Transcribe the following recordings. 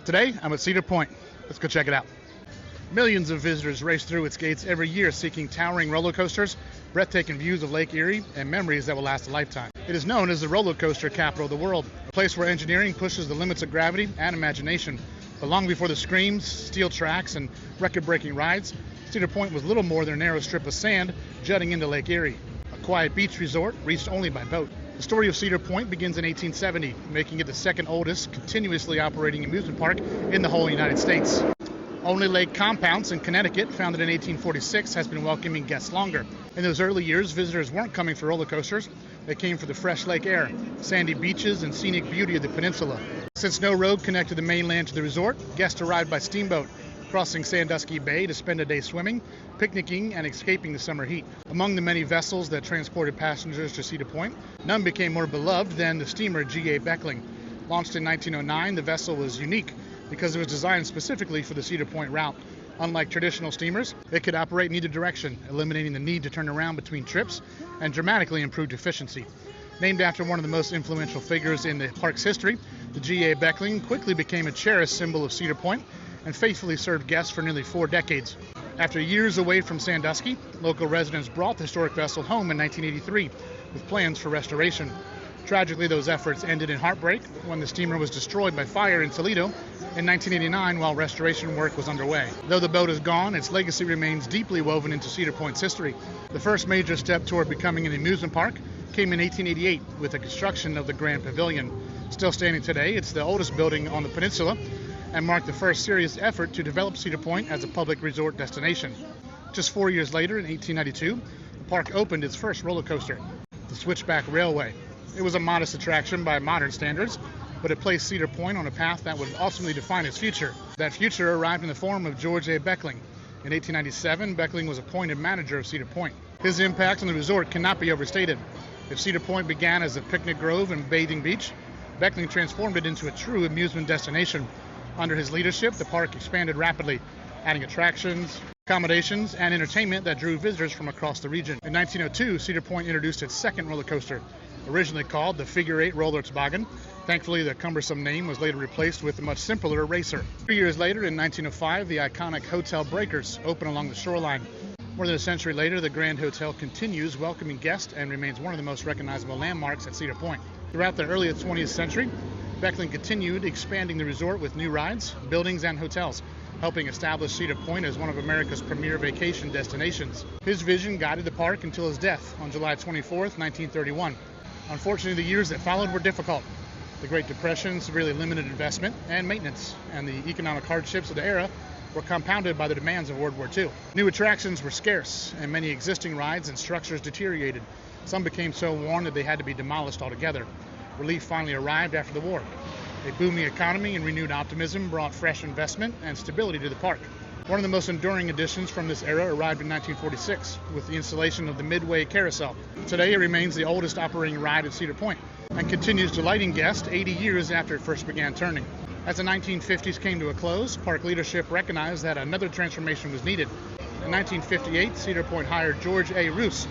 Today, I'm at Cedar Point. Let's go check it out. Millions of visitors race through its gates every year seeking towering roller coasters, breathtaking views of Lake Erie, and memories that will last a lifetime. It is known as the roller coaster capital of the world, a place where engineering pushes the limits of gravity and imagination. But long before the screams, steel tracks, and record-breaking rides, Cedar Point was little more than a narrow strip of sand jutting into Lake Erie, a quiet beach resort reached only by boat. The story of Cedar Point begins in 1870, making it the second oldest continuously operating amusement park in the whole United States. Only Lake Compounce in Connecticut, founded in 1846, has been welcoming guests longer. In those early years, visitors weren't coming for roller coasters. They came for the fresh lake air, sandy beaches, and scenic beauty of the peninsula. Since no road connected the mainland to the resort, guests arrived by steamboat, crossing Sandusky Bay to spend a day swimming, picnicking, and escaping the summer heat. Among the many vessels that transported passengers to Cedar Point, none became more beloved than the steamer G.A. Boeckling. Launched in 1909, the vessel was unique because it was designed specifically for the Cedar Point route. Unlike traditional steamers, it could operate in either direction, eliminating the need to turn around between trips and dramatically improved efficiency. Named after one of the most influential figures in the park's history, the G.A. Boeckling quickly became a cherished symbol of Cedar Point and faithfully served guests for nearly 4 decades. After years away from Sandusky, local residents brought the historic vessel home in 1983 with plans for restoration. Tragically, those efforts ended in heartbreak when the steamer was destroyed by fire in Toledo in 1989 while restoration work was underway. Though the boat is gone, its legacy remains deeply woven into Cedar Point's history. The first major step toward becoming an amusement park came in 1888 with the construction of the Grand Pavilion. Still standing today, it's the oldest building on the peninsula and marked the first serious effort to develop Cedar Point as a public resort destination. Just 4 years later, in 1892, the park opened its first roller coaster, the Switchback Railway. It was a modest attraction by modern standards, but it placed Cedar Point on a path that would ultimately define its future. That future arrived in the form of George A. Boeckling. In 1897, Boeckling was appointed manager of Cedar Point. His impact on the resort cannot be overstated. If Cedar Point began as a picnic grove and bathing beach, Boeckling transformed it into a true amusement destination. Under his leadership, the park expanded rapidly, adding attractions, accommodations, and entertainment that drew visitors from across the region. In 1902, Cedar Point introduced its second roller coaster, originally called the Figure 8 Roller Toboggan. Thankfully, the cumbersome name was later replaced with a much simpler racer. 3 years later, in 1905, the iconic Hotel Breakers opened along the shoreline. More than a century later, the Grand Hotel continues welcoming guests and remains one of the most recognizable landmarks at Cedar Point. Throughout the early 20th century, Boeckling continued expanding the resort with new rides, buildings, and hotels, helping establish Cedar Point as one of America's premier vacation destinations. His vision guided the park until his death on July 24, 1931. Unfortunately, the years that followed were difficult. The Great Depression severely limited investment and maintenance, and the economic hardships of the era were compounded by the demands of World War II. New attractions were scarce, and many existing rides and structures deteriorated. Some became so worn that they had to be demolished altogether. Relief finally arrived after the war. A booming economy and renewed optimism brought fresh investment and stability to the park. One of the most enduring additions from this era arrived in 1946 with the installation of the Midway Carousel. Today it remains the oldest operating ride at Cedar Point and continues delighting guests 80 years after it first began turning. As the 1950s came to a close, park leadership recognized that another transformation was needed. In 1958, Cedar Point hired George A. Roose,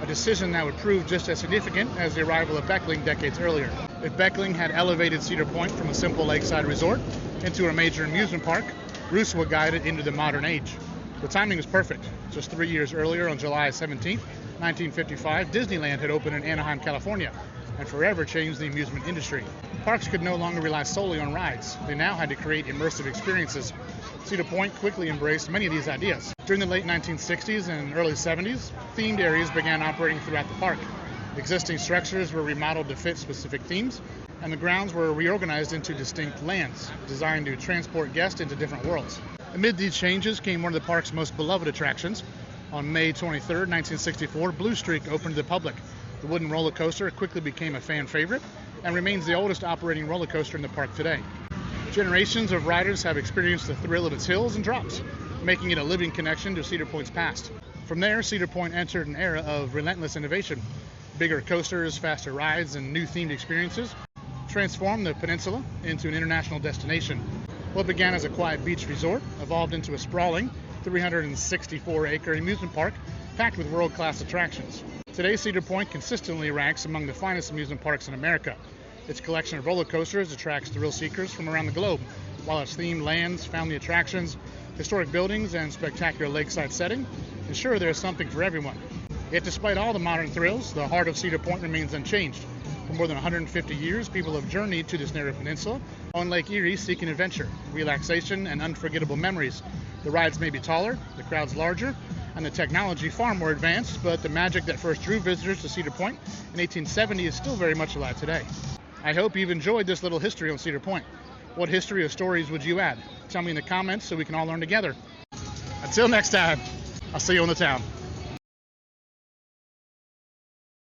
a decision that would prove just as significant as the arrival of Boeckling decades earlier. If Boeckling had elevated Cedar Point from a simple lakeside resort into a major amusement park, Roose would guide it into the modern age. The timing was perfect. Just 3 years earlier, on July 17, 1955, Disneyland had opened in Anaheim, California, and forever changed the amusement industry. Parks could no longer rely solely on rides. They now had to create immersive experiences. Cedar Point quickly embraced many of these ideas. During the late 1960s and early 70s, themed areas began operating throughout the park. Existing structures were remodeled to fit specific themes, and the grounds were reorganized into distinct lands, designed to transport guests into different worlds. Amid these changes came one of the park's most beloved attractions. On May 23, 1964, Blue Streak opened to the public. The wooden roller coaster quickly became a fan favorite and remains the oldest operating roller coaster in the park today. Generations of riders have experienced the thrill of its hills and drops, making it a living connection to Cedar Point's past. From there, Cedar Point entered an era of relentless innovation. Bigger coasters, faster rides, and new themed experiences transformed the peninsula into an international destination. What began as a quiet beach resort evolved into a sprawling 364-acre amusement park packed with world-class attractions. Today, Cedar Point consistently ranks among the finest amusement parks in America. Its collection of roller coasters attracts thrill seekers from around the globe, while its themed lands, family attractions, historic buildings, and spectacular lakeside setting ensure there is something for everyone. Yet despite all the modern thrills, the heart of Cedar Point remains unchanged. For more than 150 years, people have journeyed to this narrow peninsula on Lake Erie seeking adventure, relaxation, and unforgettable memories. The rides may be taller, the crowds larger, and the technology far more advanced, but the magic that first drew visitors to Cedar Point in 1870 is still very much alive today. I hope you've enjoyed this little history on Cedar Point. What history or stories would you add? Tell me in the comments so we can all learn together. Until next time, I'll see you on the town.